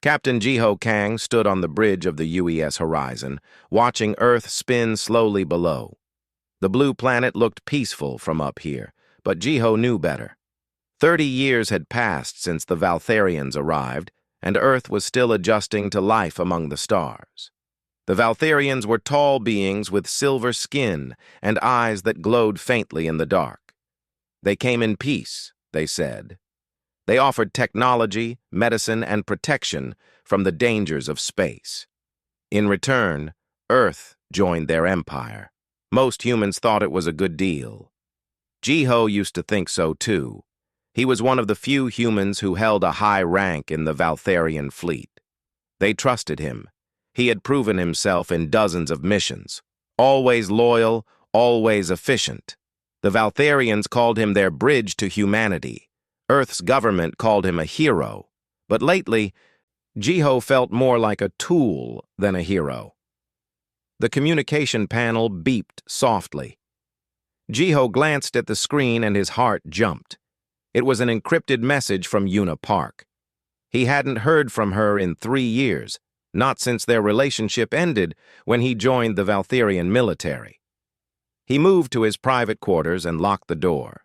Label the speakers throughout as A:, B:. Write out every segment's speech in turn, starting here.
A: Captain Jiho Kang stood on the bridge of the UES horizon, watching Earth spin slowly below. The blue planet looked peaceful from up here, but Jiho knew better. 30 years had passed since the Valtharians arrived, and Earth was still adjusting to life among the stars. The Valtharians were tall beings with silver skin and eyes that glowed faintly in the dark. They came in peace, they said. They offered technology, medicine, and protection from the dangers of space. In return, Earth joined their empire. Most humans thought it was a good deal. Jiho used to think so too. He was one of the few humans who held a high rank in the Valtharian fleet. They trusted him. He had proven himself in dozens of missions. Always loyal, always efficient. The Valtharians called him their bridge to humanity. Earth's government called him a hero. But lately, Jiho felt more like a tool than a hero. The communication panel beeped softly. Jiho glanced at the screen and his heart jumped. It was an encrypted message from Yuna Park. He hadn't heard from her in 3 years, not since their relationship ended when he joined the Valtharian military. He moved to his private quarters and locked the door.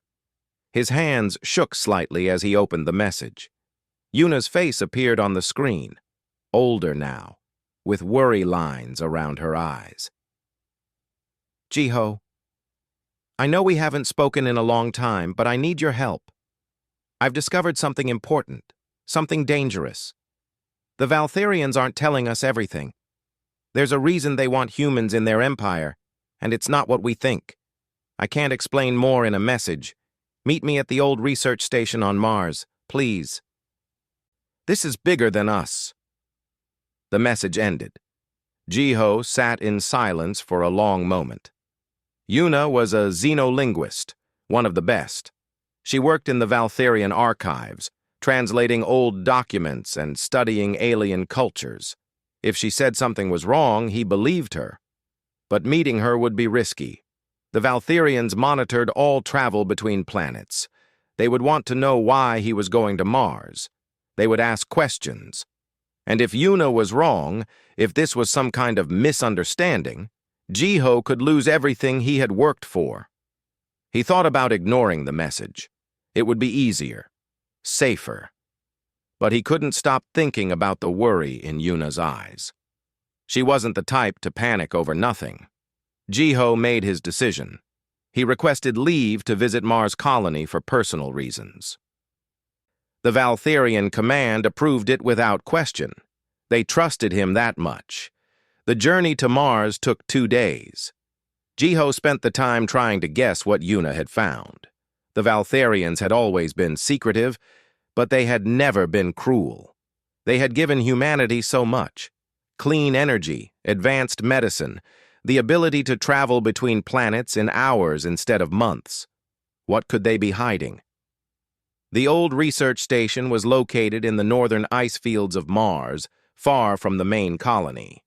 A: His hands shook slightly as he opened the message. Yuna's face appeared on the screen, older now, with worry lines around her eyes. Jiho, I know we haven't spoken in a long time, but I need your help. I've discovered something important, something dangerous. The Valtharians aren't telling us everything. There's a reason they want humans in their empire, and it's not what we think. I can't explain more in a message. Meet me at the old research station on Mars, please. This is bigger than us. The message ended. Jiho sat in silence for a long moment. Yuna was a xenolinguist, one of the best. She worked in the Valtharian archives, translating old documents and studying alien cultures. If she said something was wrong, he believed her. But meeting her would be risky. The Valtharians monitored all travel between planets. They would want to know why he was going to Mars. They would ask questions. And if Yuna was wrong, if this was some kind of misunderstanding, Jiho could lose everything he had worked for. He thought about ignoring the message. It would be easier, safer. But he couldn't stop thinking about the worry in Yuna's eyes. She wasn't the type to panic over nothing. Jiho made his decision. He requested leave to visit Mars Colony for personal reasons. The Valtharian command approved it without question. They trusted him that much. The journey to Mars took 2 days. Jiho spent the time trying to guess what Yuna had found. The Valtharians had always been secretive, but they had never been cruel. They had given humanity so much: clean energy, advanced medicine, the ability to travel between planets in hours instead of months. What could they be hiding? The old research station was located in the northern ice fields of Mars, far from the main colony.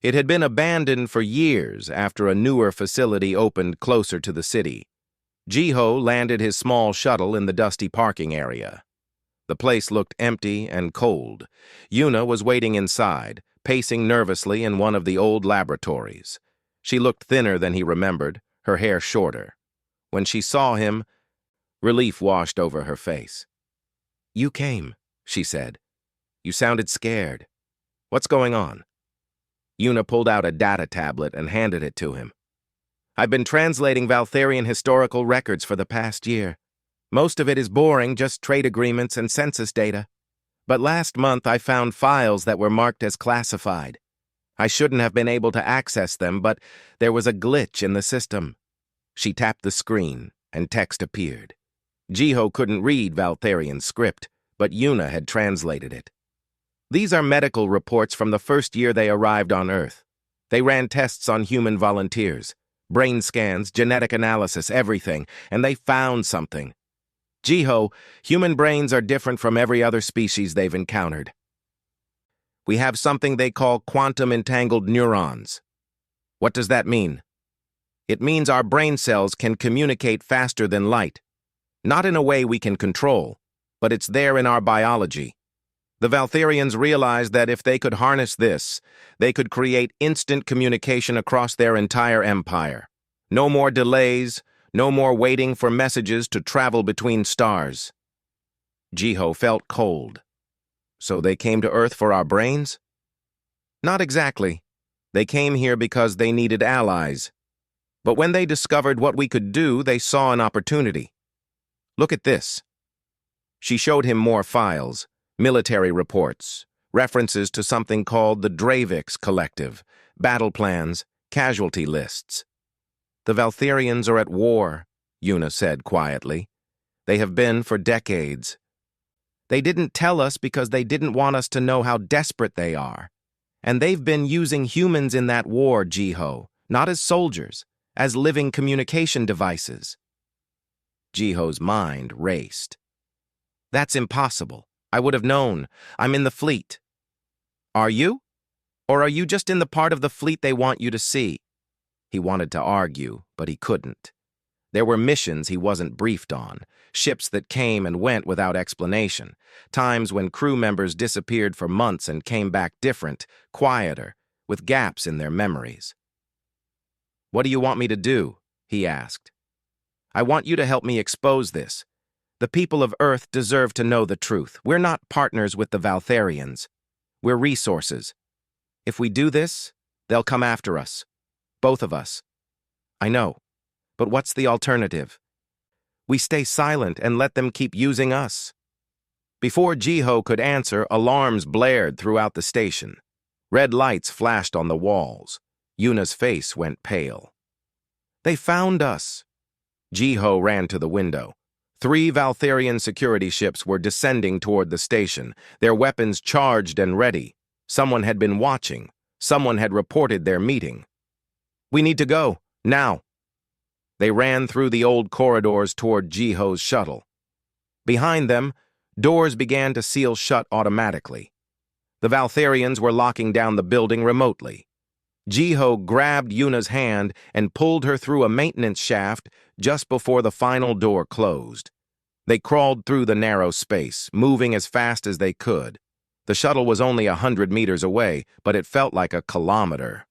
A: It had been abandoned for years after a newer facility opened closer to the city. Jiho landed his small shuttle in the dusty parking area. The place looked empty and cold. Yuna was waiting inside, pacing nervously in one of the old laboratories. She looked thinner than he remembered, her hair shorter. When she saw him, relief washed over her face. "You came," she said. "You sounded scared. What's going on?" Yuna pulled out a data tablet and handed it to him. "I've been translating Valtharian historical records for the past year. Most of it is boring, just trade agreements and census data. But last month I found files that were marked as classified. I shouldn't have been able to access them, but there was a glitch in the system." She tapped the screen, and text appeared. Jiho couldn't read Valtharian script, but Yuna had translated it. "These are medical reports from the first year they arrived on Earth. They ran tests on human volunteers, brain scans, genetic analysis, everything, and they found something. Jiho, human brains are different from every other species they've encountered. We have something they call quantum-entangled neurons." "What does that mean?" "It means our brain cells can communicate faster than light. Not in a way we can control, but it's there in our biology. The Valtherians realized that if they could harness this, they could create instant communication across their entire empire. No more delays, no more waiting for messages to travel between stars. Jiho felt cold. So they came to Earth for our brains? Not exactly. They came here because they needed allies. But when they discovered what we could do, they saw an opportunity. Look at this. She showed him more files, military reports, references to something called the Dravix Collective, battle plans, casualty lists. The Valtherians are at war, Yuna said quietly. They have been for decades. They didn't tell us because they didn't want us to know how desperate they are. And they've been using humans in that war, Jiho, not as soldiers, as living communication devices. Jiho's mind raced. That's impossible. I would have known. I'm in the fleet. Are you? Or are you just in the part of the fleet they want you to see? He wanted to argue, but he couldn't. There were missions he wasn't briefed on, ships that came and went without explanation, times when crew members disappeared for months and came back different, quieter, with gaps in their memories. What do you want me to do? He asked. I want you to help me expose this. The people of Earth deserve to know the truth. We're not partners with the Valtherians. We're resources. If we do this, they'll come after us. Both of us. I know. But what's the alternative? We stay silent and let them keep using us. Before Jiho could answer, alarms blared throughout the station. Red lights flashed on the walls. Yuna's face went pale. They found us. Jiho ran to the window. 3 Valtherian security ships were descending toward the station, their weapons charged and ready. Someone had been watching. Someone had reported their meeting. We need to go, now. They ran through the old corridors toward Jiho's shuttle. Behind them, doors began to seal shut automatically. The Valtherians were locking down the building remotely. Jiho grabbed Yuna's hand and pulled her through a maintenance shaft just before the final door closed. They crawled through the narrow space, moving as fast as they could. The shuttle was only 100 meters away, but it felt like a kilometer.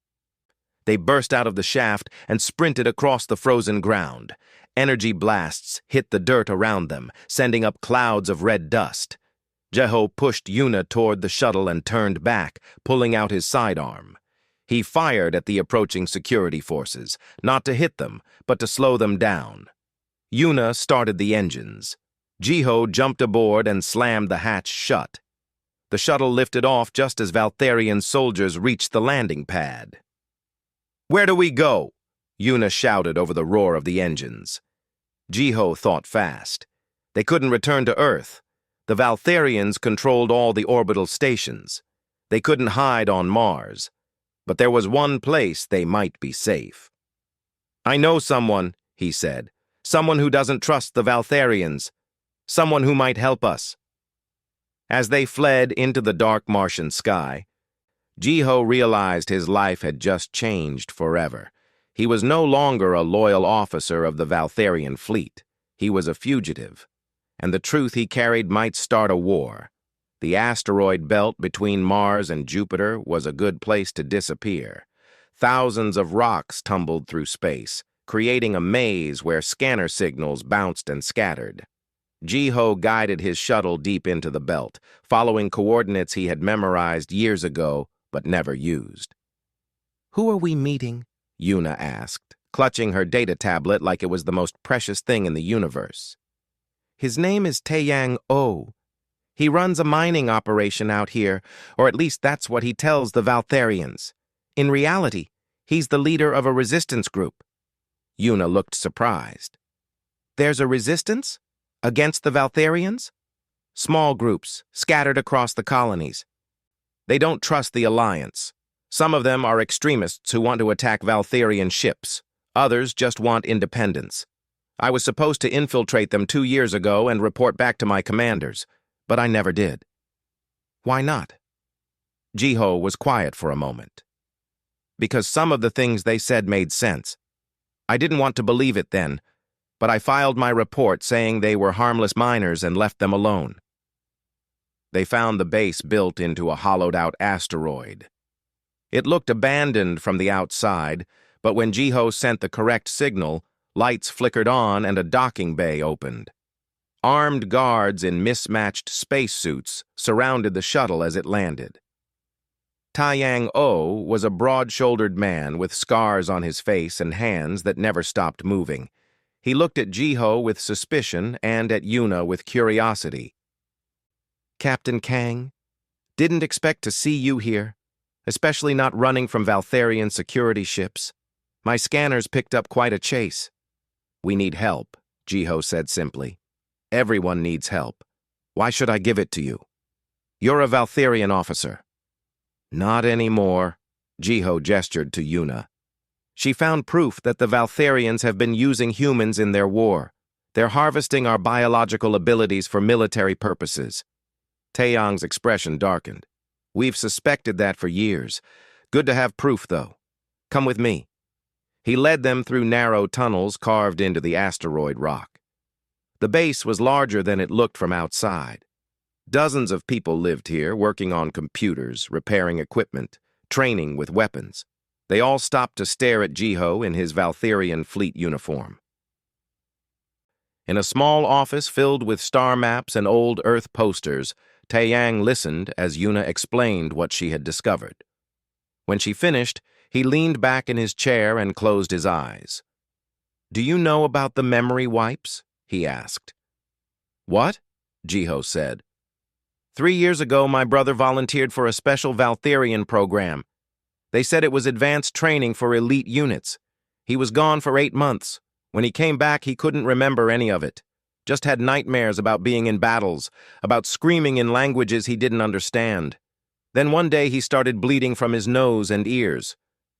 A: They burst out of the shaft and sprinted across the frozen ground. Energy blasts hit the dirt around them, sending up clouds of red dust. Jiho pushed Yuna toward the shuttle and turned back, pulling out his sidearm. He fired at the approaching security forces, not to hit them, but to slow them down. Yuna started the engines. Jiho jumped aboard and slammed the hatch shut. The shuttle lifted off just as Valtherian soldiers reached the landing pad. Where do we go? Yuna shouted over the roar of the engines. Jiho thought fast. They couldn't return to Earth. The Valtherians controlled all the orbital stations. They couldn't hide on Mars. But there was one place they might be safe. I know someone, he said. Someone who doesn't trust the Valtherians. Someone who might help us. As they fled into the dark Martian sky, Jiho realized his life had just changed forever. He was no longer a loyal officer of the Valtherian fleet. He was a fugitive. And the truth he carried might start a war. The asteroid belt between Mars and Jupiter was a good place to disappear. Thousands of rocks tumbled through space, creating a maze where scanner signals bounced and scattered. Jiho guided his shuttle deep into the belt, following coordinates he had memorized years ago but never used. Who are we meeting? Yuna asked, clutching her data tablet like it was the most precious thing in the universe. His name is Taeyang O. He runs a mining operation out here, or at least that's what he tells the Valtherians. In reality, he's the leader of a resistance group. Yuna looked surprised. There's a resistance? Against the Valtherians? Small groups, scattered across the colonies. They don't trust the Alliance. Some of them are extremists who want to attack Valtherian ships. Others just want independence. I was supposed to infiltrate them 2 years ago and report back to my commanders, but I never did. Why not? Jiho was quiet for a moment. Because some of the things they said made sense. I didn't want to believe it then, but I filed my report saying they were harmless miners and left them alone. They found the base built into a hollowed-out asteroid. It looked abandoned from the outside, but when Jiho sent the correct signal, lights flickered on and a docking bay opened. Armed guards in mismatched spacesuits surrounded the shuttle as it landed. Taiyang O was a broad-shouldered man with scars on his face and hands that never stopped moving. He looked at Jiho with suspicion and at Yuna with curiosity. "Captain Kang, didn't expect to see you here, especially not running from Valtharian security ships. My scanners picked up quite a chase." "We need help," Jiho said simply. "Everyone needs help. Why should I give it to you? You're a Valtharian officer." "Not anymore," Jiho gestured to Yuna. She found proof that the Valtharians have been using humans in their war. They're harvesting our biological abilities for military purposes. Taeyang's expression darkened. "We've suspected that for years. Good to have proof, though. Come with me." He led them through narrow tunnels carved into the asteroid rock. The base was larger than it looked from outside. Dozens of people lived here, working on computers, repairing equipment, training with weapons. They all stopped to stare at Jiho in his Valtharian fleet uniform. In a small office filled with star maps and old Earth posters, Taeyang listened as Yuna explained what she had discovered. When she finished, he leaned back in his chair and closed his eyes. "Do you know about the memory wipes?" he asked. "What?" Jiho said. 3 years ago, my brother volunteered for a special Valtharian program. They said it was advanced training for elite units. He was gone for 8 months. When he came back, he couldn't remember any of it. Just had nightmares about being in battles, about screaming in languages he didn't understand. Then one day he started bleeding from his nose and ears.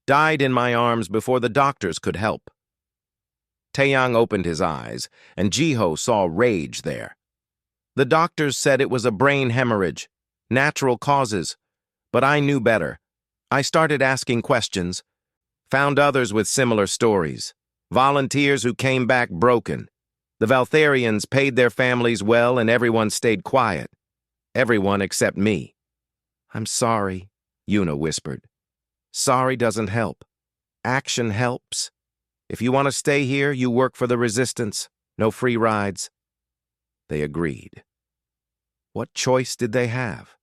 A: Died in my arms before the doctors could help." Taeyang opened his eyes, and Jiho saw rage there. "The doctors said it was a brain hemorrhage, natural causes, but I knew better. I started asking questions, found others with similar stories, volunteers who came back broken. The Valtharians paid their families well and everyone stayed quiet. Everyone except me." "I'm sorry," Yuna whispered. "Sorry doesn't help. Action helps. If you want to stay here, you work for the Resistance. No free rides." They agreed. What choice did they have?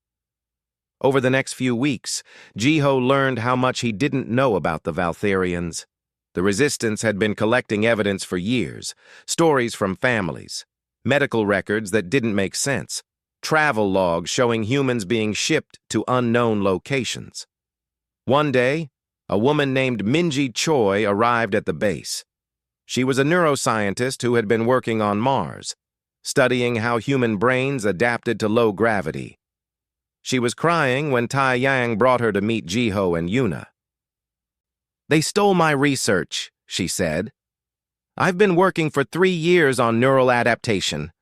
A: Over the next few weeks, Jiho learned how much he didn't know about the Valtharians. The Resistance had been collecting evidence for years, stories from families, medical records that didn't make sense, travel logs showing humans being shipped to unknown locations. One day, a woman named Minji Choi arrived at the base. She was a neuroscientist who had been working on Mars, studying how human brains adapted to low gravity. She was crying when Taeyang brought her to meet Jiho and Yuna. "They stole my research," she said. "I've been working for 3 years on neural adaptation.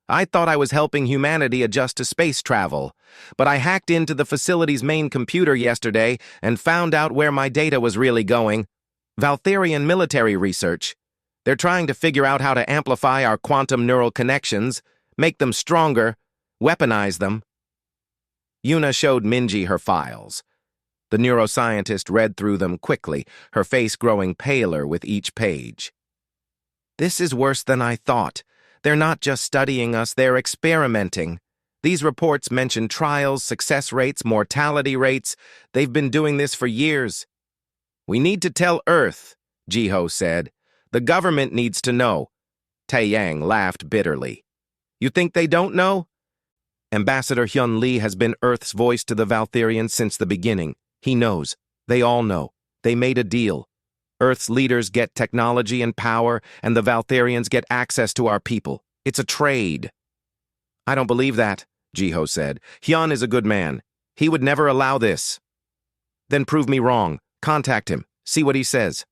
A: I thought I was helping humanity adjust to space travel, but I hacked into the facility's main computer yesterday and found out where my data was really going. Valtharian military research. They're trying to figure out how to amplify our quantum neural connections, make them stronger, weaponize them." Yuna showed Minji her files. The neuroscientist read through them quickly, her face growing paler with each page. "This is worse than I thought. They're not just studying us, they're experimenting. These reports mention trials, success rates, mortality rates. They've been doing this for years." "We need to tell Earth," Jiho said. "The government needs to know." Taeyang laughed bitterly. "You think they don't know? Ambassador Hyun Lee has been Earth's voice to the Valtharians since the beginning. He knows. They all know. They made a deal. Earth's leaders get technology and power, and the Valtharians get access to our people. It's a trade." "I don't believe that," Jiho said. "Hyun is a good man. He would never allow this." "Then prove me wrong. Contact him. See what he says."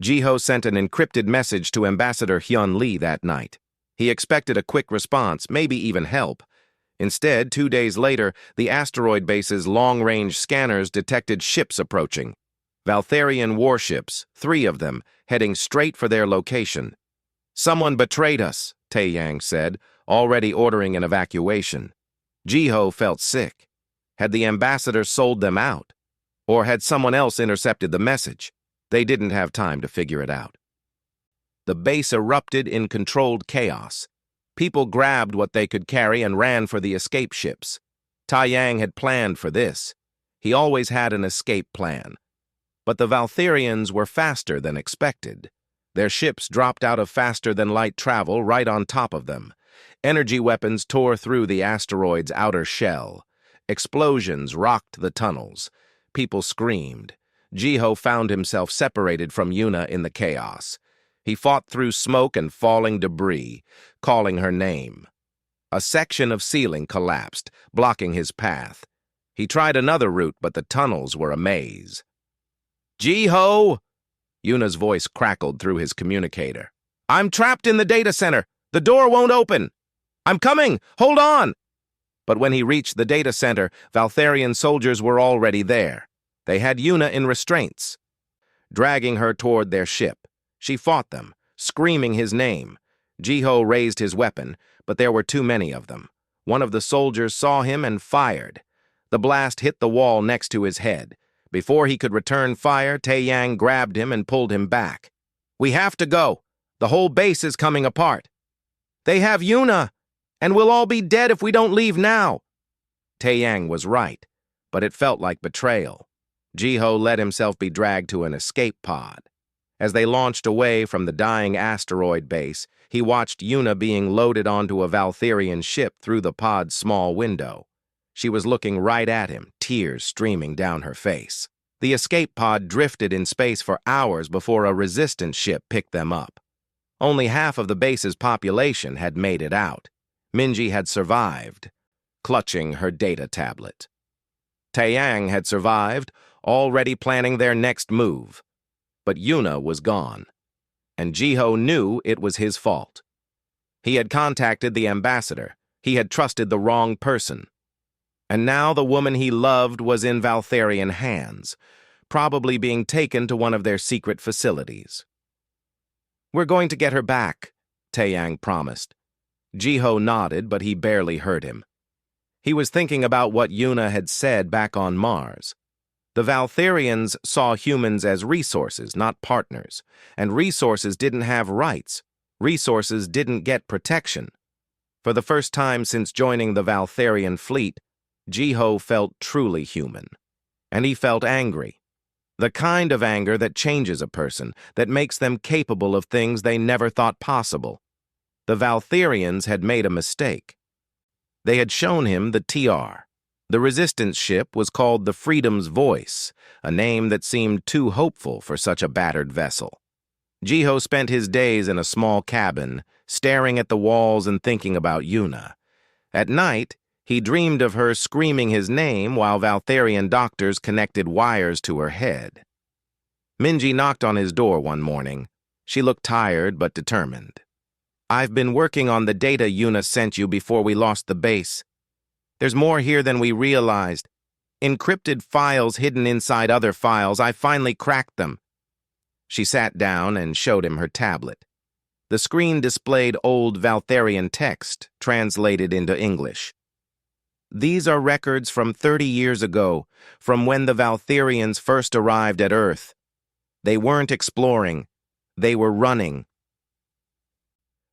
A: Jiho sent an encrypted message to Ambassador Hyun Lee that night. He expected a quick response, maybe even help. Instead, 2 days later, the asteroid base's long-range scanners detected ships approaching. Valtharian warships, 3 of them, heading straight for their location. "Someone betrayed us," Taeyang said, already ordering an evacuation. Jiho felt sick. Had the ambassador sold them out? Or had someone else intercepted the message? They didn't have time to figure it out. The base erupted in controlled chaos. People grabbed what they could carry and ran for the escape ships. Tai Yang had planned for this. He always had an escape plan. But the Valtherians were faster than expected. Their ships dropped out of faster-than-light travel right on top of them. Energy weapons tore through the asteroid's outer shell. Explosions rocked the tunnels. People screamed. Jiho found himself separated from Yuna in the chaos. He fought through smoke and falling debris, calling her name. A section of ceiling collapsed, blocking his path. He tried another route, but the tunnels were a maze. "Jiho!" Yuna's voice crackled through his communicator. "I'm trapped in the data center. The door won't open. I'm coming! Hold on!" But when he reached the data center, Valtherian soldiers were already there. They had Yuna in restraints, dragging her toward their ship. She fought them, screaming his name. Jiho raised his weapon, but there were too many of them. One of the soldiers saw him and fired. The blast hit the wall next to his head. Before he could return fire, Tai Yang grabbed him and pulled him back. "We have to go. The whole base is coming apart. They have Yuna, and we'll all be dead if we don't leave now." Tai Yang was right, but it felt like betrayal. Jiho let himself be dragged to an escape pod. As they launched away from the dying asteroid base, he watched Yuna being loaded onto a Valtherian ship through the pod's small window. She was looking right at him, tears streaming down her face. The escape pod drifted in space for hours before a resistance ship picked them up. Only half of the base's population had made it out. Minji had survived, clutching her data tablet. Tai Yang had survived, already planning their next move. But Yuna was gone, and Jiho knew it was his fault. He had contacted the ambassador. He had trusted the wrong person. And now the woman he loved was in Valtherian hands, probably being taken to one of their secret facilities. "We're going to get her back," Tai Yang promised. Jiho nodded, but he barely heard him. He was thinking about what Yuna had said back on Mars. The Valtherians saw humans as resources, not partners, and resources didn't have rights. Resources didn't get protection. For the first time since joining the Valtherian fleet, Jiho felt truly human. And he felt angry. The kind of anger that changes a person, that makes them capable of things they never thought possible. The Valtherians had made a mistake. They had shown him the TR. The resistance ship was called the Freedom's Voice, a name that seemed too hopeful for such a battered vessel. Jiho spent his days in a small cabin, staring at the walls and thinking about Yuna. At night, he dreamed of her screaming his name while Valtherian doctors connected wires to her head. Minji knocked on his door one morning. She looked tired but determined. "I've been working on the data Yuna sent you before we lost the base. There's more here than we realized. Encrypted files hidden inside other files. I finally cracked them." She sat down and showed him her tablet. The screen displayed old Valtherian text, translated into English. "These are records from 30 years ago, from when the Valtherians first arrived at Earth. They weren't exploring. They were running.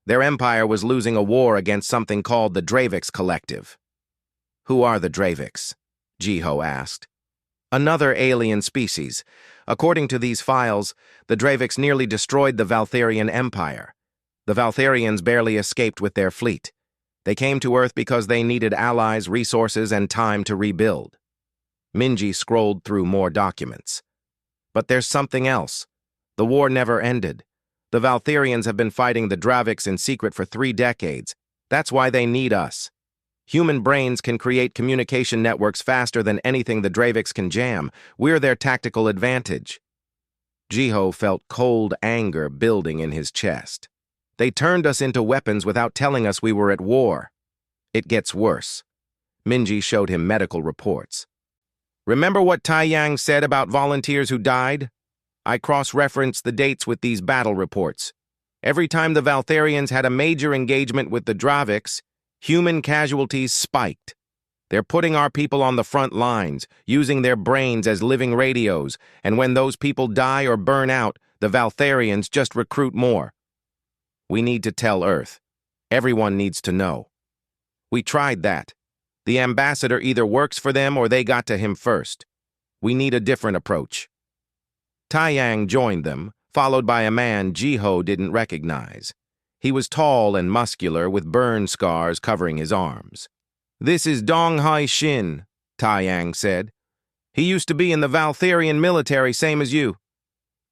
A: Their empire was losing a war against something called the Dravix Collective." "Who are the Dravix?" Jiho asked. "Another alien species. According to these files, the Dravix nearly destroyed the Valtherian Empire. The Valtherians barely escaped with their fleet. They came to Earth because they needed allies, resources, and time to rebuild." Minji scrolled through more documents. "But there's something else. The war never ended. The Valtherians have been fighting the Dravix in secret for 3 decades. That's why they need us. Human brains can create communication networks faster than anything the Dravix can jam. We're their tactical advantage." Jiho felt cold anger building in his chest. "They turned us into weapons without telling us we were at war." "It gets worse." Minji showed him medical reports. "Remember what Tai Yang said about volunteers who died? I cross-referenced the dates with these battle reports. Every time the Valtherians had a major engagement with the Dravix, human casualties spiked. They're putting our people on the front lines, using their brains as living radios, and when those people die or burn out, the Valtharians just recruit more. We need to tell Earth. Everyone needs to know. We tried that. The ambassador either works for them or they got to him first. We need a different approach. Taiyang joined them, followed by a man Jiho didn't recognize. He was tall and muscular with burn scars covering his arms. "This is Donghai Shin," Taiyang said. "He used to be in the Valtharian military, same as you.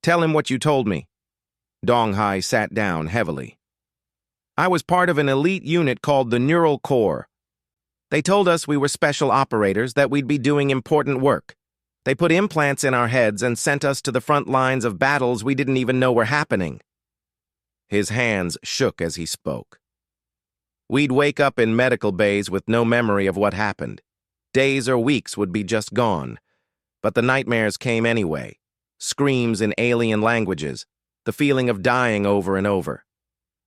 A: Tell him what you told me." Donghai sat down heavily. "I was part of an elite unit called the Neural Corps. They told us we were special operators, that we'd be doing important work. They put implants in our heads and sent us to the front lines of battles we didn't even know were happening." His hands shook as he spoke. "We'd wake up in medical bays with no memory of what happened. Days or weeks would be just gone. But the nightmares came anyway. Screams in alien languages, the feeling of dying over and over.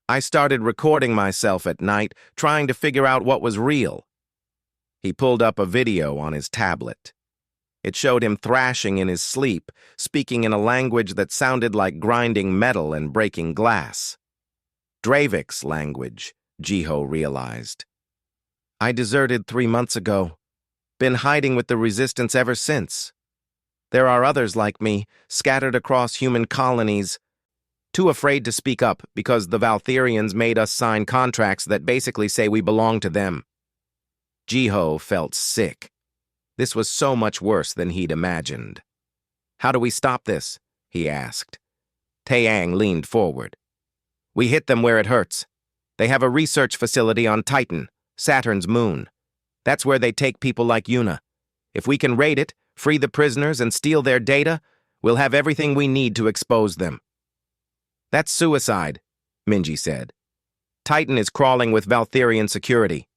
A: I started recording myself at night, trying to figure out what was real." He pulled up a video on his tablet. It showed him thrashing in his sleep, speaking in a language that sounded like grinding metal and breaking glass. Dravik's language, Jiho realized. "I deserted 3 months ago. Been hiding with the resistance ever since. There are others like me, scattered across human colonies, too afraid to speak up because the Valtharians made us sign contracts that basically say we belong to them." Jiho felt sick. This was so much worse than he'd imagined. "How do we stop this?" he asked. Taiyang leaned forward. "We hit them where it hurts. They have a research facility on Titan, Saturn's moon. That's where they take people like Yuna. If we can raid it, free the prisoners, and steal their data, we'll have everything we need to expose them." "That's suicide," Minji said. "Titan is crawling with Valtharian security."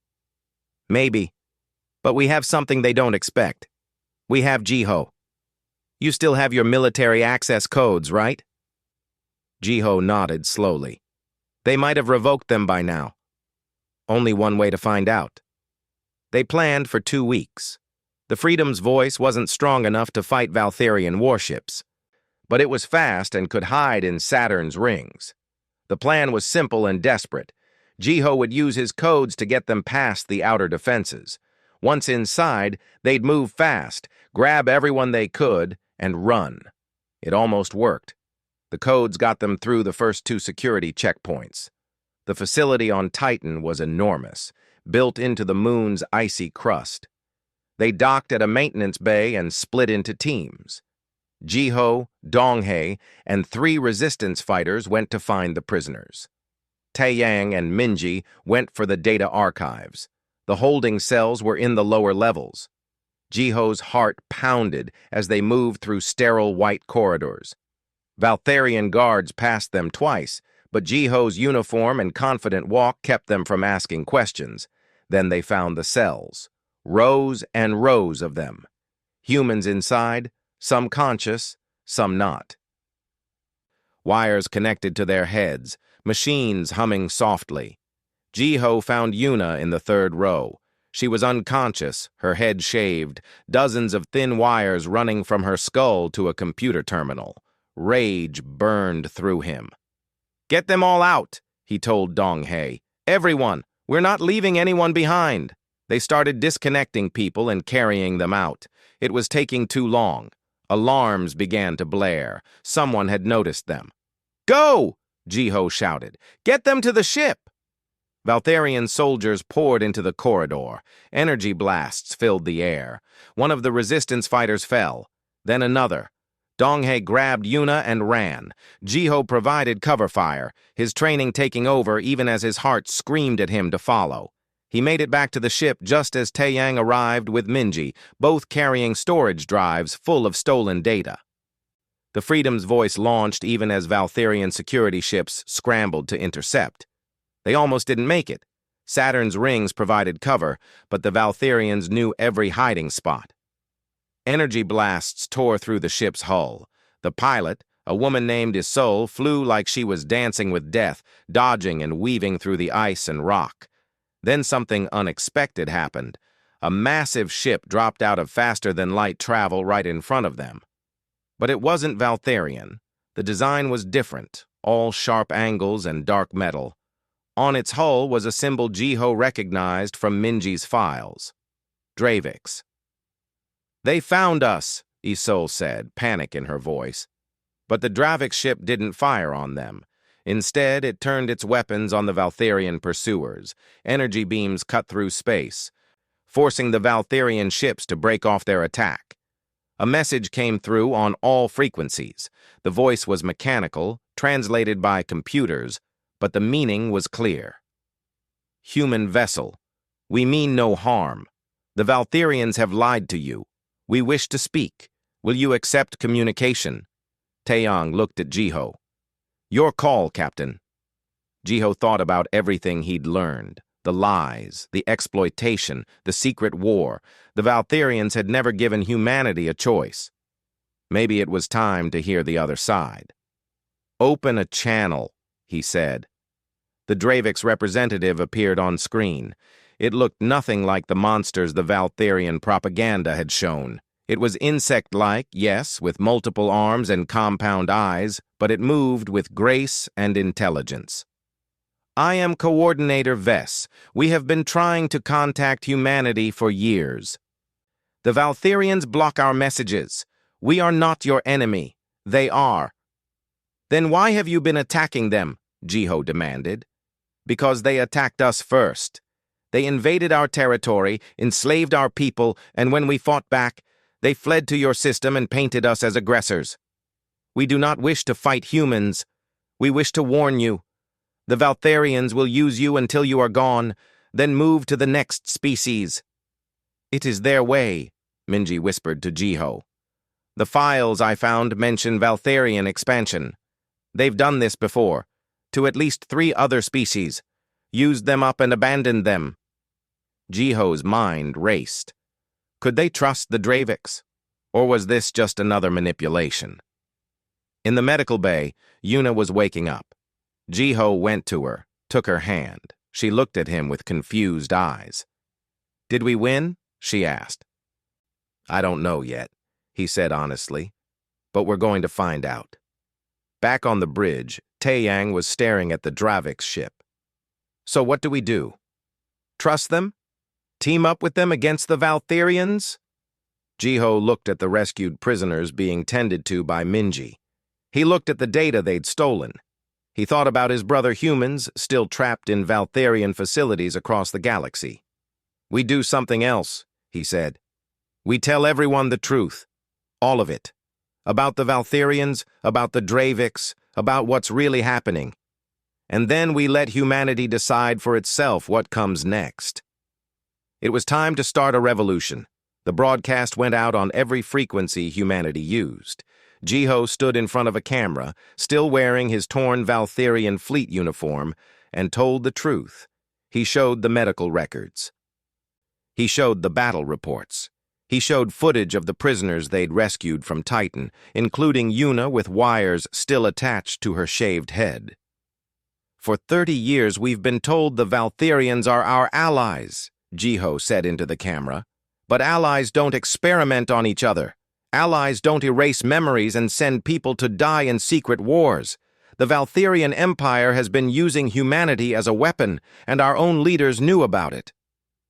A: "Maybe. But we have something they don't expect. We have Jiho. You still have your military access codes, right?" Jiho nodded slowly. "They might have revoked them by now. Only one way to find out." They planned for 2 weeks. The Freedom's voice wasn't strong enough to fight Valtharian warships, but it was fast and could hide in Saturn's rings. The plan was simple and desperate. Jiho would use his codes to get them past the outer defenses. Once inside, they'd move fast, grab everyone they could, and run. It almost worked. The codes got them through the first 2 security checkpoints. The facility on Titan was enormous, built into the moon's icy crust. They docked at a maintenance bay and split into teams. Jiho, Donghai, and 3 resistance fighters went to find the prisoners. Taiyang and Minji went for the data archives. The holding cells were in the lower levels. Jiho's heart pounded as they moved through sterile white corridors. Valtharian guards passed them twice, but Jiho's uniform and confident walk kept them from asking questions. Then they found the cells. Rows and rows of them. Humans inside, some conscious, some not. Wires connected to their heads, machines humming softly. Jiho found Yuna in the 3rd row. She was unconscious, her head shaved, dozens of thin wires running from her skull to a computer terminal. Rage burned through him. "Get them all out," he told Donghai. "Everyone. We're not leaving anyone behind." They started disconnecting people and carrying them out. It was taking too long. Alarms began to blare. Someone had noticed them. "Go!" Jiho shouted. "Get them to the ship!" Valtharian soldiers poured into the corridor. Energy blasts filled the air. One of the resistance fighters fell. Then another. Donghai grabbed Yuna and ran. Jiho provided cover fire, his training taking over even as his heart screamed at him to follow. He made it back to the ship just as Taiyang arrived with Minji, both carrying storage drives full of stolen data. The Freedom's voice launched even as Valtharian security ships scrambled to intercept. They almost didn't make it. Saturn's rings provided cover, but the Valtharians knew every hiding spot. Energy blasts tore through the ship's hull. The pilot, a woman named Isol, flew like she was dancing with death, dodging and weaving through the ice and rock. Then something unexpected happened. A massive ship dropped out of faster-than-light travel right in front of them. But it wasn't Valtherian. The design was different, all sharp angles and dark metal. On its hull was a symbol Jiho recognized from Minji's files. Dravix. "They found us," Isol said, panic in her voice. But the Dravix ship didn't fire on them. Instead, it turned its weapons on the Valtherian pursuers. Energy beams cut through space, forcing the Valtherian ships to break off their attack. A message came through on all frequencies. The voice was mechanical, translated by computers, but the meaning was clear. "Human vessel, we mean no harm. The Valtherians have lied to you. We wish to speak. Will you accept communication?" Taeyang looked at Jiho. "Your call, Captain." Jiho thought about everything he'd learned. The lies, the exploitation, the secret war. The Valtherians had never given humanity a choice. Maybe it was time to hear the other side. "Open a channel," he said. The Dravix representative appeared on screen. It looked nothing like the monsters the Valtherian propaganda had shown. It was insect-like, yes, with multiple arms and compound eyes, but it moved with grace and intelligence. "I am Coordinator Vess. We have been trying to contact humanity for years. The Valtherians block our messages. We are not your enemy. They are." "Then why have you been attacking them?" Jiho demanded. "Because they attacked us first. They invaded our territory, enslaved our people, and when we fought back, they fled to your system and painted us as aggressors. We do not wish to fight humans. We wish to warn you. The Valtherians will use you until you are gone, then move to the next species." "It is their way," Minji whispered to Jiho. "The files I found mention Valtherian expansion. They've done this before, to at least 3 other species, used them up and abandoned them." Jiho's mind raced. Could they trust the Dravix? Or was this just another manipulation? In the medical bay, Yuna was waking up. Jiho went to her, took her hand. She looked at him with confused eyes. "Did we win?" she asked. "I don't know yet," he said honestly, "but we're going to find out." Back on the bridge, Taeyang was staring at the Dravix ship. "So what do we do? Trust them? Team up with them against the Valtherians?" Jiho looked at the rescued prisoners being tended to by Minji. He looked at the data they'd stolen. He thought about his brother humans still trapped in Valtherian facilities across the galaxy. "We do something else," he said. "We tell everyone the truth. All of it. About the Valtherians, about the Dravix, about what's really happening. And then we let humanity decide for itself what comes next." It was time to start a revolution. The broadcast went out on every frequency humanity used. Jiho stood in front of a camera, still wearing his torn Valtherian fleet uniform, and told the truth. He showed the medical records. He showed the battle reports. He showed footage of the prisoners they'd rescued from Titan, including Yuna with wires still attached to her shaved head. "For 30 years we've been told the Valtherians are our allies," Jiho said into the camera. "But allies don't experiment on each other. Allies don't erase memories and send people to die in secret wars. The Valtherian Empire has been using humanity as a weapon, and our own leaders knew about it."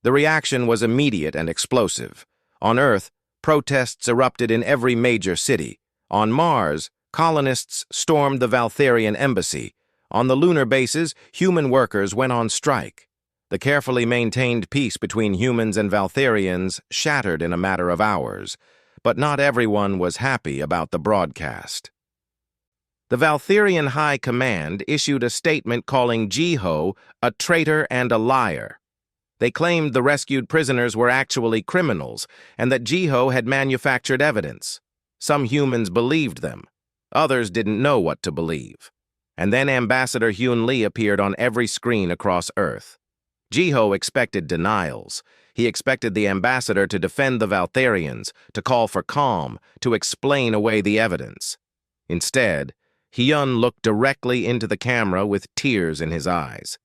A: The reaction was immediate and explosive. On Earth, protests erupted in every major city. On Mars, colonists stormed the Valtherian embassy. On the lunar bases, human workers went on strike. The carefully maintained peace between humans and Valtherians shattered in a matter of hours, but not everyone was happy about the broadcast. The Valtherian High Command issued a statement calling Jiho a traitor and a liar. They claimed the rescued prisoners were actually criminals and that Jiho had manufactured evidence. Some humans believed them. Others didn't know what to believe. And then Ambassador Hyun Lee appeared on every screen across Earth. Jiho expected denials. He expected the ambassador to defend the Valtherians, to call for calm, to explain away the evidence. Instead, Hyun looked directly into the camera with tears in his eyes.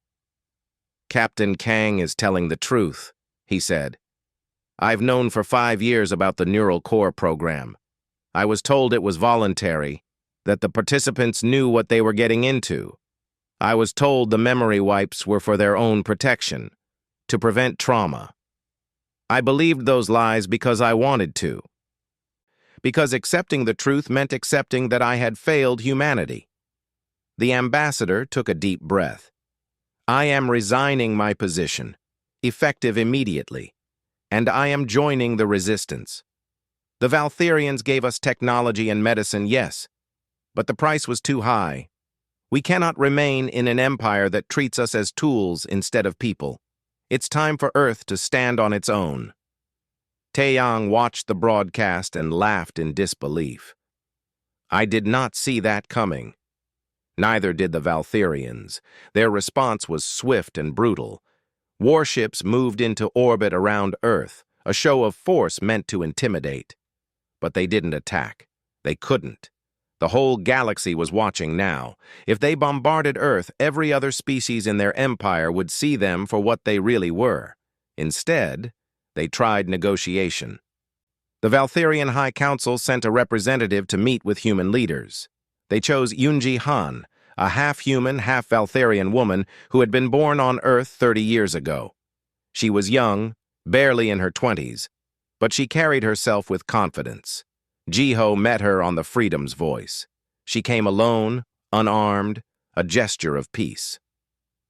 A: "Captain Kang is telling the truth," he said. I've known for 5 years about the Neural Core program. I was told it was voluntary, that the participants knew what they were getting into. I was told the memory wipes were for their own protection, to prevent trauma. I believed those lies because I wanted to. Because accepting the truth meant accepting that I had failed humanity. The ambassador took a deep breath. I am resigning my position, effective immediately, and I am joining the resistance. The Valtherians gave us technology and medicine, yes, but the price was too high. We cannot remain in an empire that treats us as tools instead of people. It's time for Earth to stand on its own. Taeyang watched the broadcast and laughed in disbelief. I did not see that coming. Neither did the Valtherians. Their response was swift and brutal. Warships moved into orbit around Earth, a show of force meant to intimidate. But they didn't attack. They couldn't. The whole galaxy was watching now. If they bombarded Earth, every other species in their empire would see them for what they really were. Instead, they tried negotiation. The Valtherian High Council sent a representative to meet with human leaders. They chose Yunji Han, a half-human, half-Valtherian woman who had been born on Earth 30 years ago. She was young, barely in her 20s, but she carried herself with confidence. Jiho met her on the Freedom's Voice. She came alone, unarmed, a gesture of peace.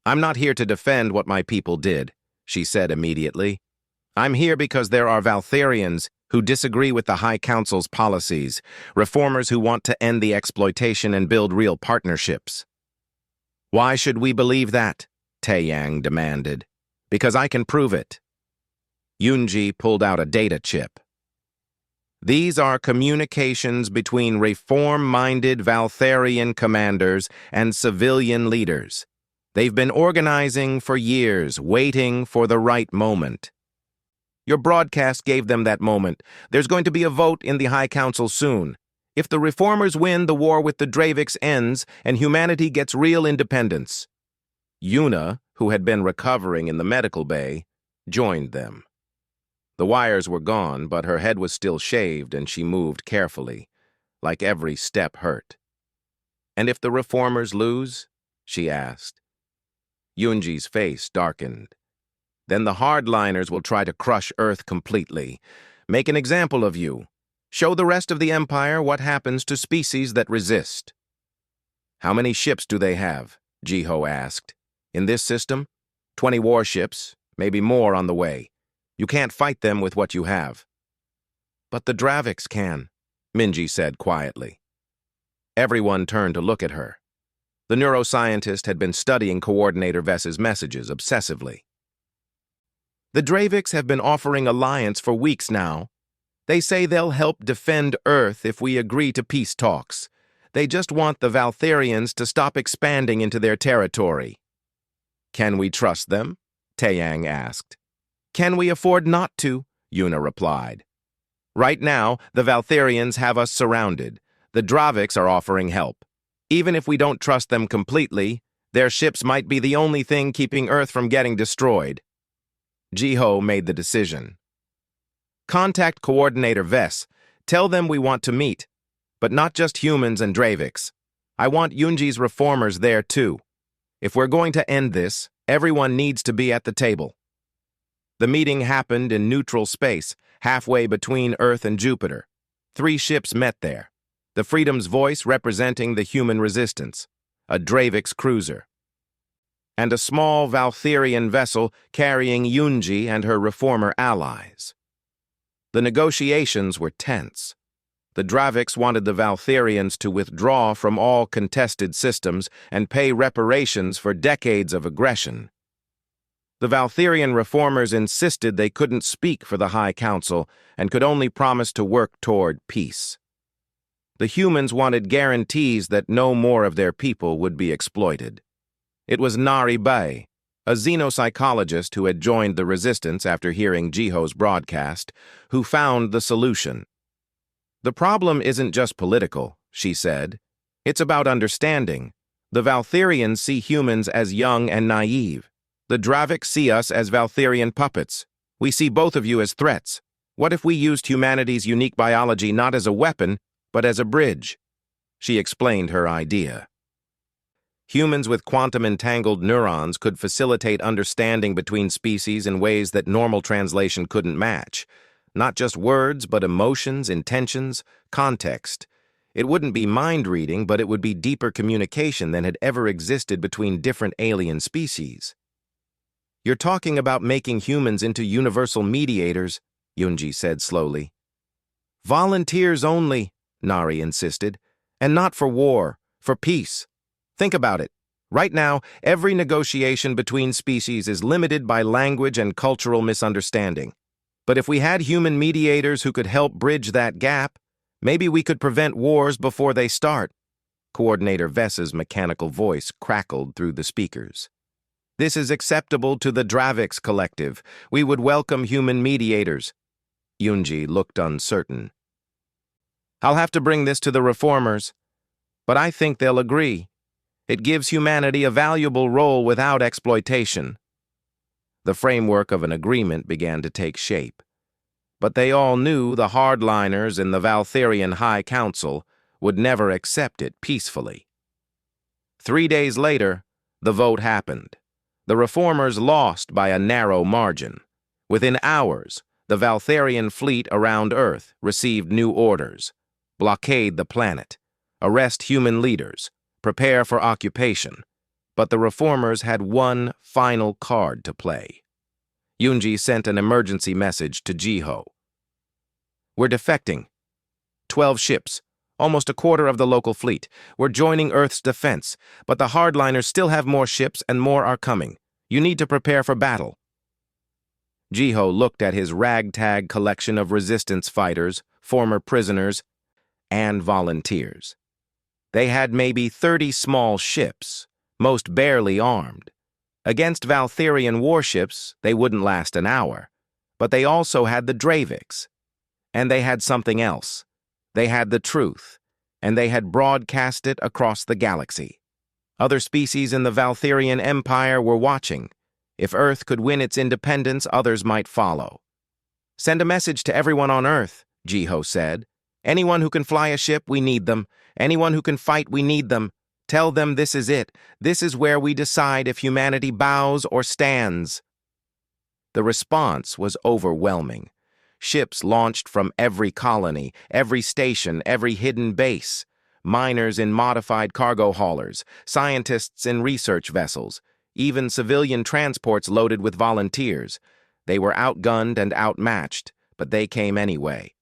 A: I'm not here to defend what my people did, she said immediately. I'm here because there are Valtherians who disagree with the High Council's policies, reformers who want to end the exploitation and build real partnerships. Why should we believe that? Taeyang demanded. Because I can prove it. Yunji pulled out a data chip. These are communications between reform-minded Valtherian commanders and civilian leaders. They've been organizing for years, waiting for the right moment. Your broadcast gave them that moment. There's going to be a vote in the High Council soon. If the reformers win, the war with the Draviks ends and humanity gets real independence. Yuna, who had been recovering in the medical bay, joined them. The wires were gone, but her head was still shaved and she moved carefully, like every step hurt. And if the reformers lose? She asked. Yunji's face darkened. Then the hardliners will try to crush Earth completely. Make an example of you. Show the rest of the Empire what happens to species that resist. How many ships do they have? Jiho asked. In this system? 20 warships, maybe more on the way. You can't fight them with what you have. But the Draviks can, Minji said quietly. Everyone turned to look at her. The neuroscientist had been studying Coordinator Vess's messages obsessively. The Draviks have been offering alliance for weeks now. They say they'll help defend Earth if we agree to peace talks. They just want the Valtherians to stop expanding into their territory. Can we trust them? Taeyang asked. Can we afford not to? Yuna replied. Right now, the Valtherians have us surrounded. The Draviks are offering help. Even if we don't trust them completely, their ships might be the only thing keeping Earth from getting destroyed. Jiho made the decision. Contact Coordinator Vess. Tell them we want to meet, but not just humans and Draviks. I want Yunji's reformers there too. If we're going to end this, everyone needs to be at the table. The meeting happened in neutral space, halfway between Earth and Jupiter. 3 ships met there. The Freedom's Voice representing the human resistance, a Dravik's cruiser, and a small Valtherian vessel carrying Yunji and her reformer allies. The negotiations were tense. The Draviks wanted the Valtherians to withdraw from all contested systems and pay reparations for decades of aggression. The Valtherian reformers insisted they couldn't speak for the High Council and could only promise to work toward peace. The humans wanted guarantees that no more of their people would be exploited. It was Nari Bai, a xenopsychologist who had joined the resistance after hearing Jiho's broadcast, who found the solution. The problem isn't just political, she said. It's about understanding. The Valtherians see humans as young and naive. The Draviks see us as Valtherian puppets. We see both of you as threats. What if we used humanity's unique biology not as a weapon, but as a bridge? She explained her idea. Humans with quantum-entangled neurons could facilitate understanding between species in ways that normal translation couldn't match. Not just words, but emotions, intentions, context. It wouldn't be mind-reading, but it would be deeper communication than had ever existed between different alien species. You're talking about making humans into universal mediators, Yunji said slowly. Volunteers only, Nari insisted, and not for war, for peace. Think about it. Right now, every negotiation between species is limited by language and cultural misunderstanding. But if we had human mediators who could help bridge that gap, maybe we could prevent wars before they start. Coordinator Vessa's mechanical voice crackled through the speakers. This is acceptable to the Dravix Collective. We would welcome human mediators. Yunji looked uncertain. I'll have to bring this to the reformers, but I think they'll agree. It gives humanity a valuable role without exploitation. The framework of an agreement began to take shape. But they all knew the hardliners in the Valtherian High Council would never accept it peacefully. 3 days later, the vote happened. The reformers lost by a narrow margin. Within hours, the Valtherian fleet around Earth received new orders. Blockade the planet. Arrest human leaders. Prepare for occupation. But the reformers had one final card to play. Yunji sent an emergency message to Jiho. We're defecting. 12 ships, almost a quarter of the local fleet. We're joining Earth's defense, but the hardliners still have more ships and more are coming. You need to prepare for battle. Jiho looked at his ragtag collection of resistance fighters, former prisoners, and volunteers. They had maybe 30 small ships, most barely armed. Against Valtherian warships, they wouldn't last an hour. But they also had the Dravix. And they had something else. They had the truth. And they had broadcast it across the galaxy. Other species in the Valtherian Empire were watching. If Earth could win its independence, others might follow. Send a message to everyone on Earth, Jiho said. Anyone who can fly a ship, we need them. Anyone who can fight, we need them. Tell them this is it. This is where we decide if humanity bows or stands. The response was overwhelming. Ships launched from every colony, every station, every hidden base. Miners in modified cargo haulers, scientists in research vessels, even civilian transports loaded with volunteers. They were outgunned and outmatched, but they came anyway.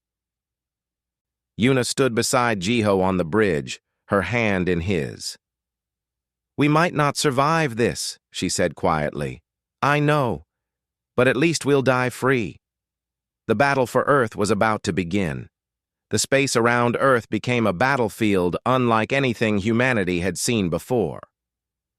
A: Yuna stood beside Jiho on the bridge, her hand in his. We might not survive this, she said quietly. I know, but at least we'll die free. The battle for Earth was about to begin. The space around Earth became a battlefield unlike anything humanity had seen before.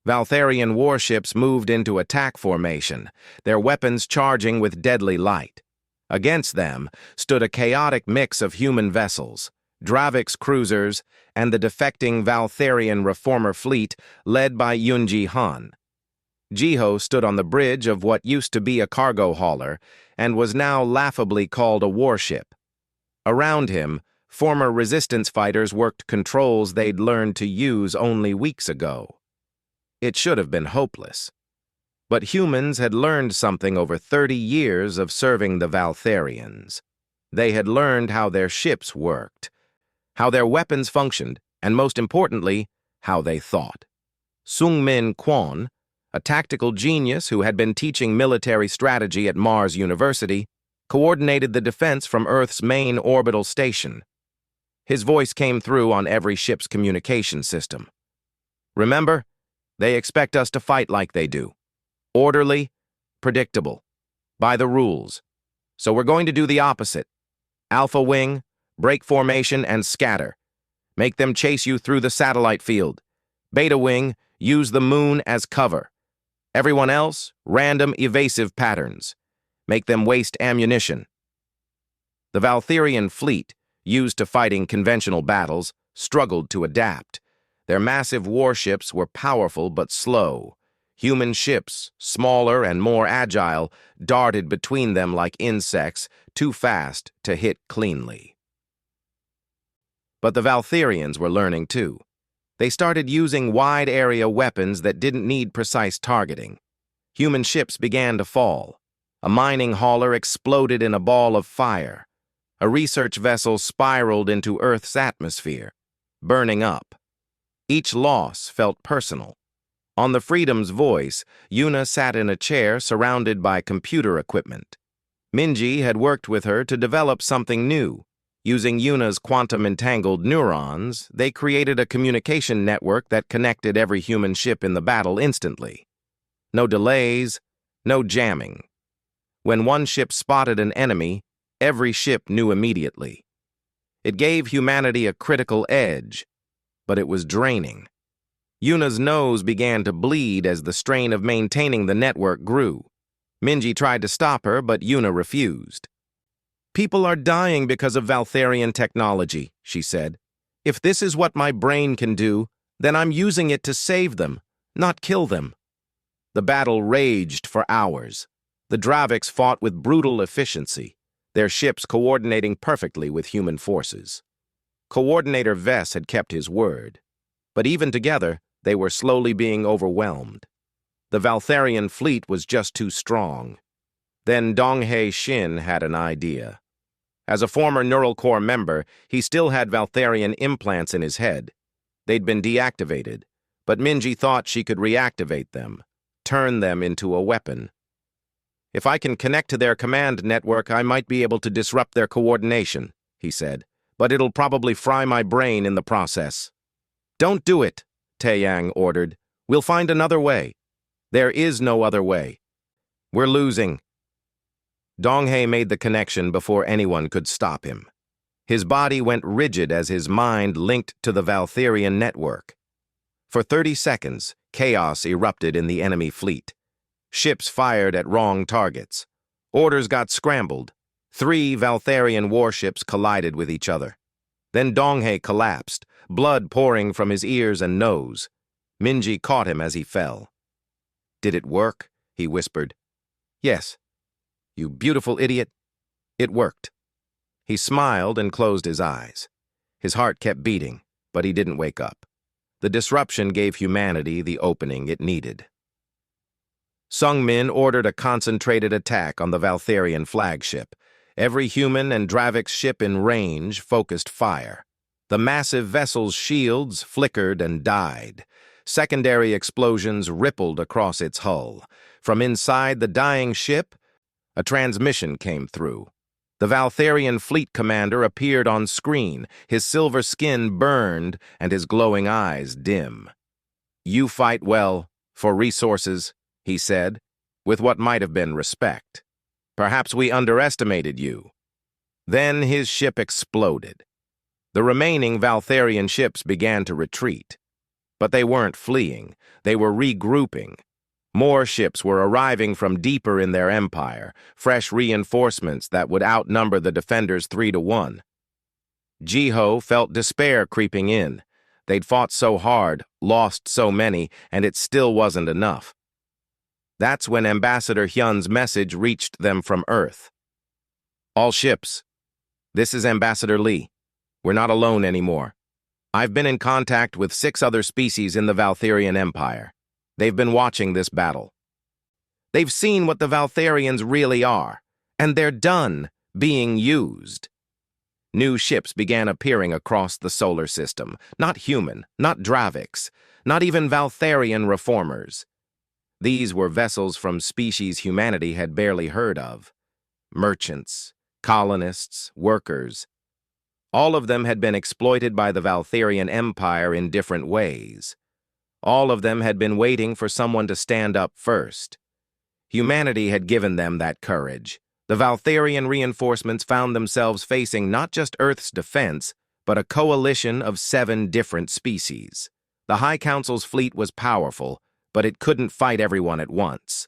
A: Valtherian warships moved into attack formation, their weapons charging with deadly light. Against them stood a chaotic mix of human vessels, Dravix cruisers, and the defecting Valtherian reformer fleet led by Yunji Han. Jiho stood on the bridge of what used to be a cargo hauler and was now laughably called a warship. Around him, former resistance fighters worked controls they'd learned to use only weeks ago. It should have been hopeless. But humans had learned something over 30 years of serving the Valtherians. They had learned how their ships worked, how their weapons functioned, and most importantly, how they thought. Sung-Min Kwon, a tactical genius who had been teaching military strategy at Mars University, coordinated the defense from Earth's main orbital station. His voice came through on every ship's communication system. Remember, they expect us to fight like they do. Orderly, predictable, by the rules. So we're going to do the opposite. Alpha wing, break formation, and scatter. Make them chase you through the satellite field. Beta wing, use the moon as cover. Everyone else, random evasive patterns. Make them waste ammunition. The Valtherian fleet, used to fighting conventional battles, struggled to adapt. Their massive warships were powerful but slow. Human ships, smaller and more agile, darted between them like insects, too fast to hit cleanly. But the Valtherians were learning too. They started using wide-area weapons that didn't need precise targeting. Human ships began to fall. A mining hauler exploded in a ball of fire. A research vessel spiraled into Earth's atmosphere, burning up. Each loss felt personal. On the Freedom's Voice, Yuna sat in a chair surrounded by computer equipment. Minji had worked with her to develop something new. Using Yuna's quantum-entangled neurons, they created a communication network that connected every human ship in the battle instantly. No delays, no jamming. When one ship spotted an enemy, every ship knew immediately. It gave humanity a critical edge, but it was draining. Yuna's nose began to bleed as the strain of maintaining the network grew. Minji tried to stop her, but Yuna refused. "People are dying because of Valtherian technology," she said. "If this is what my brain can do, then I'm using it to save them, not kill them." The battle raged for hours. The Draviks fought with brutal efficiency, their ships coordinating perfectly with human forces. Coordinator Vess had kept his word, but even together, they were slowly being overwhelmed. The Valtherian fleet was just too strong. Then Donghae Shin had an idea. As a former Neural Core member, he still had Valtherian implants in his head. They'd been deactivated, but Minji thought she could reactivate them, turn them into a weapon. "If I can connect to their command network, I might be able to disrupt their coordination," he said, "but it'll probably fry my brain in the process." "Don't do it," Taeyang ordered. "We'll find another way." "There is no other way. We're losing." Donghae made the connection before anyone could stop him. His body went rigid as his mind linked to the Valtherian network. For 30 seconds, chaos erupted in the enemy fleet. Ships fired at wrong targets. Orders got scrambled. 3 Valtherian warships collided with each other. Then Donghae collapsed, blood pouring from his ears and nose. Minji caught him as he fell. "Did it work?" he whispered. "Yes. You beautiful idiot. It worked." He smiled and closed his eyes. His heart kept beating, but he didn't wake up. The disruption gave humanity the opening it needed. Sung Min ordered a concentrated attack on the Valtherian flagship. Every human and Dravik ship in range focused fire. The massive vessel's shields flickered and died. Secondary explosions rippled across its hull. From inside the dying ship, a transmission came through. The Valtherian fleet commander appeared on screen, his silver skin burned and his glowing eyes dim. "You fight well, for resources," he said, with what might have been respect. "Perhaps we underestimated you." Then his ship exploded. The remaining Valtherian ships began to retreat. But they weren't fleeing, they were regrouping. More ships were arriving from deeper in their empire, fresh reinforcements that would outnumber the defenders 3-1. Jiho felt despair creeping in. They'd fought so hard, lost so many, and it still wasn't enough. That's when Ambassador Hyun's message reached them from Earth. "All ships, this is Ambassador Lee. We're not alone anymore. I've been in contact with 6 other species in the Valtherian Empire. They've been watching this battle. They've seen what the Valtherians really are, and they're done being used." New ships began appearing across the solar system. Not human, not Draviks, not even Valtherian reformers. These were vessels from species humanity had barely heard of. Merchants, colonists, workers. All of them had been exploited by the Valtherian Empire in different ways. All of them had been waiting for someone to stand up first. Humanity had given them that courage. The Valtherian reinforcements found themselves facing not just Earth's defense, but a coalition of 7 different species. The High Council's fleet was powerful, but it couldn't fight everyone at once.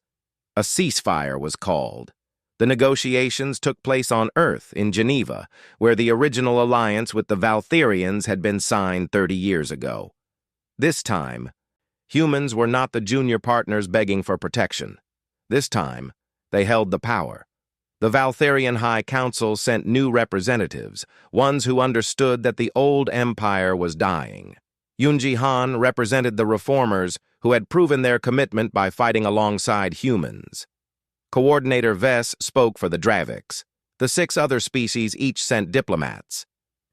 A: A ceasefire was called. The negotiations took place on Earth in Geneva, where the original alliance with the Valtherians had been signed 30 years ago. This time, Humans were not the junior partners begging for protection. This time, they held the power. The Valtharian High Council sent new representatives, ones who understood that the old empire was dying. Yunji Han represented the reformers who had proven their commitment by fighting alongside humans. Coordinator Vess spoke for the Draviks. The 6 other species each sent diplomats.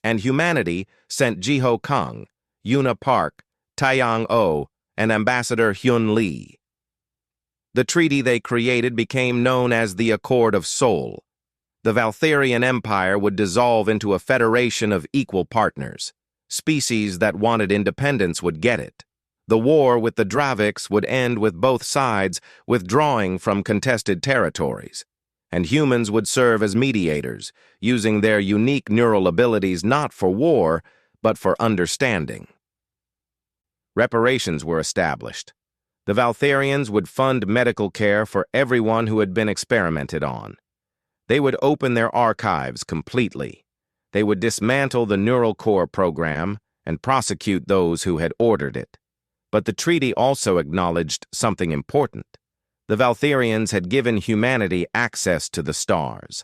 A: And humanity sent Jiho Kang, Yuna Park, Taiyang O, and Ambassador Hyun Lee. The treaty they created became known as the Accord of Seoul. The Valtharian Empire would dissolve into a federation of equal partners. Species that wanted independence would get it. The war with the Draviks would end with both sides withdrawing from contested territories. And humans would serve as mediators, using their unique neural abilities not for war, but for understanding. Reparations were established. The Valtharians would fund medical care for everyone who had been experimented on. They would open their archives completely. They would dismantle the neural core program and prosecute those who had ordered it. But the treaty also acknowledged something important. The Valtharians had given humanity access to the stars.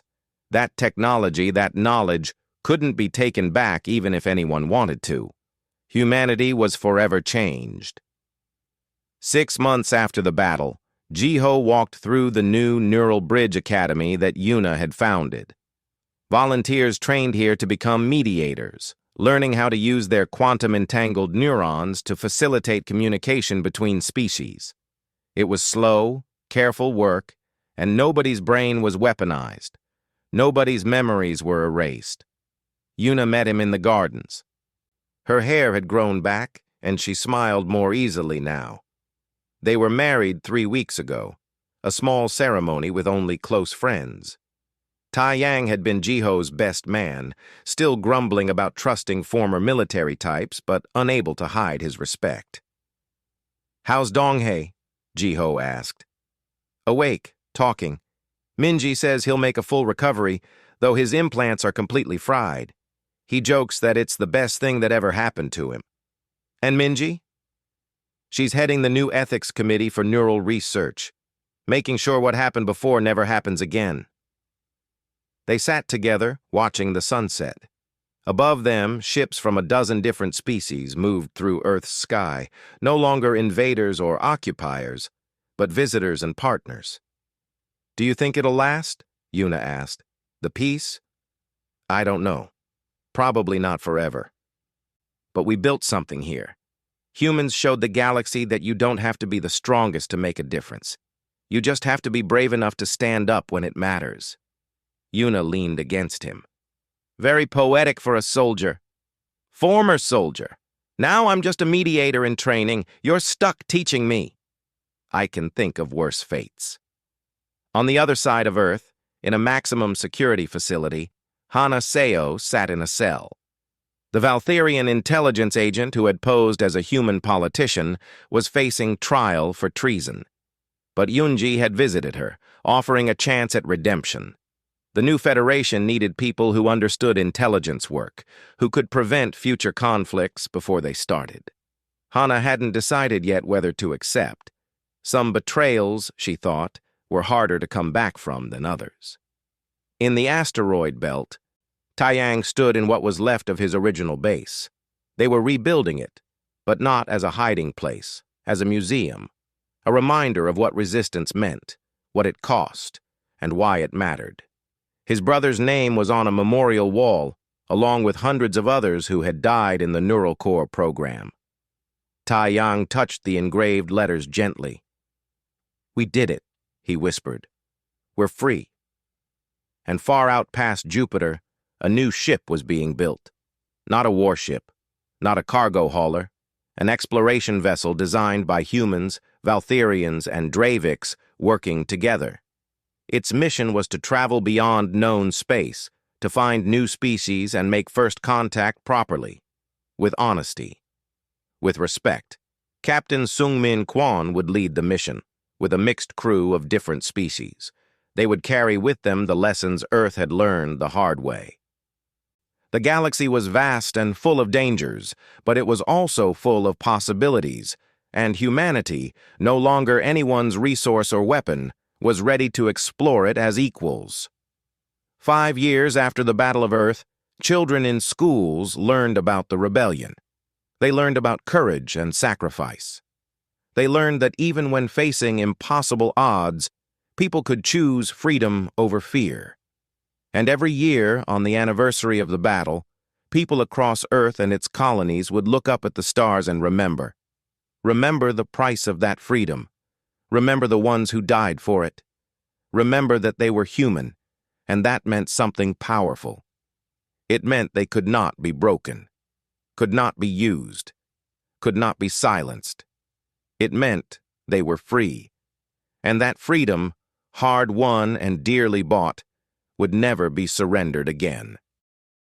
A: That technology, that knowledge, couldn't be taken back even if anyone wanted to. Humanity was forever changed. 6 months after the battle, Jiho walked through the new Neural Bridge Academy that Yuna had founded. Volunteers trained here to become mediators, learning how to use their quantum-entangled neurons to facilitate communication between species. It was slow, careful work, and nobody's brain was weaponized. Nobody's memories were erased. Yuna met him in the gardens. Her hair had grown back, and she smiled more easily now. They were married 3 weeks ago, a small ceremony with only close friends. Taiyang had been Jiho's best man, still grumbling about trusting former military types, but unable to hide his respect. "How's Donghae?" Jiho asked. "Awake, talking. Minji says he'll make a full recovery, though his implants are completely fried. He jokes that it's the best thing that ever happened to him." "And Minji?" "She's heading the new ethics committee for neural research, making sure what happened before never happens again." They sat together, watching the sunset. Above them, ships from a dozen different species moved through Earth's sky, no longer invaders or occupiers, but visitors and partners. "Do you think it'll last?" Yuna asked. "The peace?" "I don't know. Probably not forever. But we built something here. Humans showed the galaxy that you don't have to be the strongest to make a difference. You just have to be brave enough to stand up when it matters." Yuna leaned against him. "Very poetic for a soldier. Former soldier. Now I'm just a mediator in training. You're stuck teaching me." "I can think of worse fates." On the other side of Earth, in a maximum security facility, Hana Seo sat in a cell. The Valtharian intelligence agent who had posed as a human politician was facing trial for treason. But Yunji had visited her, offering a chance at redemption. The new Federation needed people who understood intelligence work, who could prevent future conflicts before they started. Hana hadn't decided yet whether to accept. Some betrayals, she thought, were harder to come back from than others. In the asteroid belt, Taiyang stood in what was left of his original base. They were rebuilding it, but not as a hiding place, as a museum, a reminder of what resistance meant, what it cost, and why it mattered. His brother's name was on a memorial wall, along with hundreds of others who had died in the neural core program. Taiyang touched the engraved letters gently. "We did it," he whispered. "We're free." And far out past Jupiter, a new ship was being built. Not a warship, not a cargo hauler, an exploration vessel designed by humans, Valtharians, and Draviks working together. Its mission was to travel beyond known space, to find new species and make first contact properly, with honesty, with respect. Captain Sungmin Kwon would lead the mission, with a mixed crew of different species. They would carry with them the lessons Earth had learned the hard way. The galaxy was vast and full of dangers, but it was also full of possibilities, and humanity, no longer anyone's resource or weapon, was ready to explore it as equals. 5 years after the Battle of Earth, children in schools learned about the rebellion. They learned about courage and sacrifice. They learned that even when facing impossible odds, people could choose freedom over fear. And every year, on the anniversary of the battle, people across Earth and its colonies would look up at the stars and remember. Remember the price of that freedom. Remember the ones who died for it. Remember that they were human, and that meant something powerful. It meant they could not be broken, could not be used, could not be silenced. It meant they were free, and that freedom, hard won and dearly bought, would never be surrendered again.